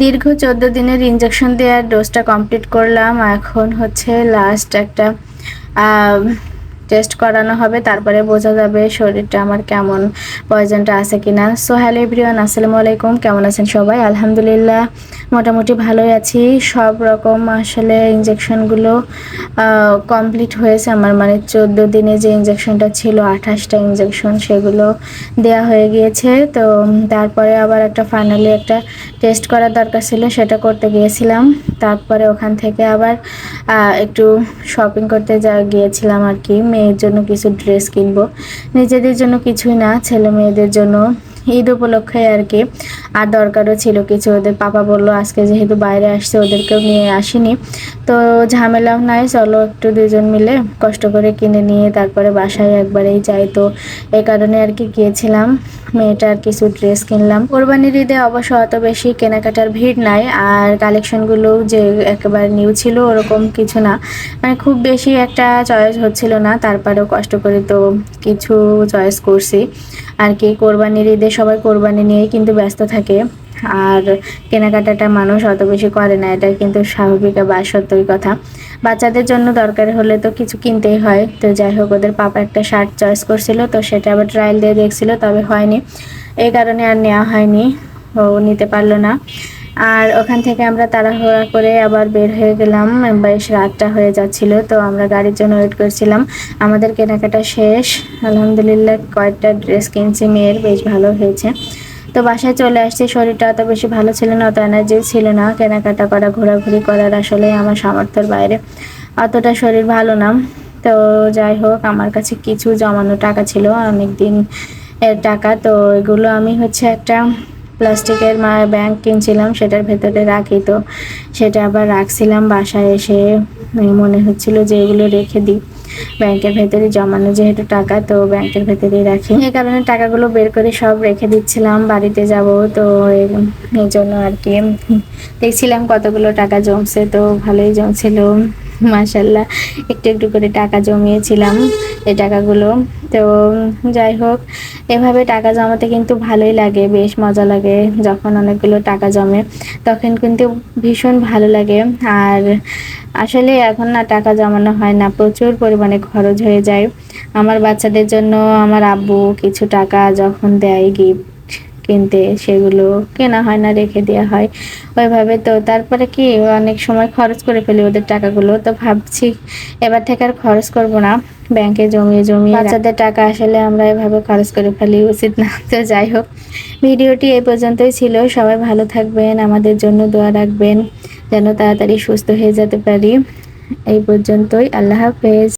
দীর্ঘ 14 দিনের ইনজেকশন দেওয়ার ডোজটা কমপ্লিট করলাম। এখন হচ্ছে লাস্ট একটা টেস্ট করানো হবে, তারপরে বোঝা যাবে শরীরটা আমার কেমন, পয়জনটা আছে কিনা। সো হ্যালো এভরিওয়ান, আসসালামু আলাইকুম। কেমন আছেন সবাই? আলহামদুলিল্লাহ মোটামুটি ভালোই আছি। সব রকম আসলে ইনজেকশনগুলো কমপ্লিট হয়েছে আমার, মানে 14 দিনে যে ইনজেকশনটা ছিল 28টা ইনজেকশন সেগুলো দেয়া হয়ে গিয়েছে। তো তারপরে আবার একটা ফাইনালি একটা টেস্ট করার দরকার ছিল, সেটা করতে গিয়েছিলাম। তারপরে ওখান থেকে আবার একটু শপিং করতে গিয়েছিলাম আর কি। মেয়ের জন্য কিছু ড্রেস কিনবো, নিজেদের জন্য কিছুই না, ছেলে মেয়েদের জন্য ঈদ উপলক্ষে আর কি। আর দরকারও ছিল কিছু। ওদের পাপা বললো আজকে যেহেতু বাইরে আসছে ওদেরকেও নিয়ে আসিনি, তো ঝামেলাও নাই, চলো একটু দুজন মিলে কষ্ট করে কিনে নিয়ে তারপরে বাসায় একবারেই যাই। তো এই কারণে আর কি গিয়েছিলাম, মেয়েটার কিছু ড্রেস কিনলাম। কোরবানির ঈদে অবশ্য অত বেশি কেনাকাটার ভিড় নাই, আর কালেকশনগুলো যে একেবারে নিউ ছিল ওরকম কিছু না, মানে খুব বেশি একটা চয়েস হচ্ছিল না। তারপরেও কষ্ট করে তো কিছু চয়েস করছি আর কি। কোরবানির ঈদে সবাই কোরবানি নিয়েই কিন্তু ব্যস্ত থাকে, আর কেনাকাটাটা মানুষ অত বেশি করে না, এটা কিন্তু স্বাভাবিক বা সত্যই কথা। বাচ্চাদের জন্য দরকার হলে তো কিছু কিনতেই হয়। তো যাই হোক, ওদের পাপা একটা শার্ট চয়েস করছিল, তো সেটা আবার ট্রায়াল দিয়ে দেখছিল, তবে হয়নি, এই কারণে আর নেওয়া হয়নি, ও নিতে পারলো না। আর ওখান থেকে আমরা তাড়াহুড়া করে আবার বের হয়ে গেলাম, বেশ রাতটা হয়ে যাচ্ছিল। তো আমরা গাড়ির জন্য ওয়েট করছিলাম। আমাদের কেনাকাটা শেষ, আলহামদুলিল্লাহ কয়েকটা ড্রেস কিনছি মেয়ের, বেশ ভালো হয়েছে। তো বাসায় চলে আসছি, শরীরটা অত বেশি ভালো ছিল না, অত এনার্জি ছিল না কেনাকাটা করা, ঘোরাঘুরি করার আসলে আমার সামর্থ্যের বাইরে, অতটা শরীর ভালো না। তো যাই হোক, আমার কাছে কিছু জমানো টাকা ছিল অনেক দিন এর টাকা, তো এগুলো আমি হচ্ছে একটা প্লাস্টিকের ব্যাংক কিনছিলাম, সেটার ভেতরে রাখি। তো সেটা আবার রাখছিলাম, বাসায় এসে মনে হচ্ছিল যে এগুলো রেখে দিই ব্যাংকের ভেতরে, জমানো যেহেতু টাকা তো ব্যাংকের ভেতরেই রাখি। এই কারণে টাকাগুলো বের করে সব রেখে দিচ্ছিলাম, বাড়িতে যাব তো এই জন্য আর কি। দেখছিলাম কতগুলো টাকা জমছে, তো ভালোই জমছিল মাশাল্লাহ। একটু একটু করে টাকা জমিয়েছিলাম এই টাকাগুলো। তো যাই হোক, এভাবে টাকা জমাতে কিন্তু ভালোই লাগে, বেশ মজা লাগে। যখন অনেকগুলো টাকা জমে তখন কিন্তু ভীষণ ভালো লাগে। আর আসলে এখন না টাকা জমানো হয় না, প্রচুর পরিমাণে খরচ হয়ে যায়। আমার বাচ্চাদের জন্য আমার আব্বু কিছু টাকা যখন দেয় গিফট কিনতে, সেগুলো কেনা হয় না, রেখে দেওয়া হয় ওইভাবে। তো তারপরে কি অনেক সময় খরচ করে ফেলি ওদের টাকাগুলো। তো ভাবছি এবার থেকে আর খরচ করব না, ব্যাংকে জমিয়ে জমিয়ে বাচ্চাদের টাকা আসলে আমরা এভাবে খরচ করে ফেলি, উচিত না। তো যাই হোক, ভিডিওটি এই পর্যন্তই ছিল। সবাই ভালো থাকবেন, আমাদের জন্য দোয়া রাখবেন যেন তাড়াতাড়ি সুস্থ হয়ে যেতে পারি। এই পর্যন্তই, আল্লাহ হাফেজ।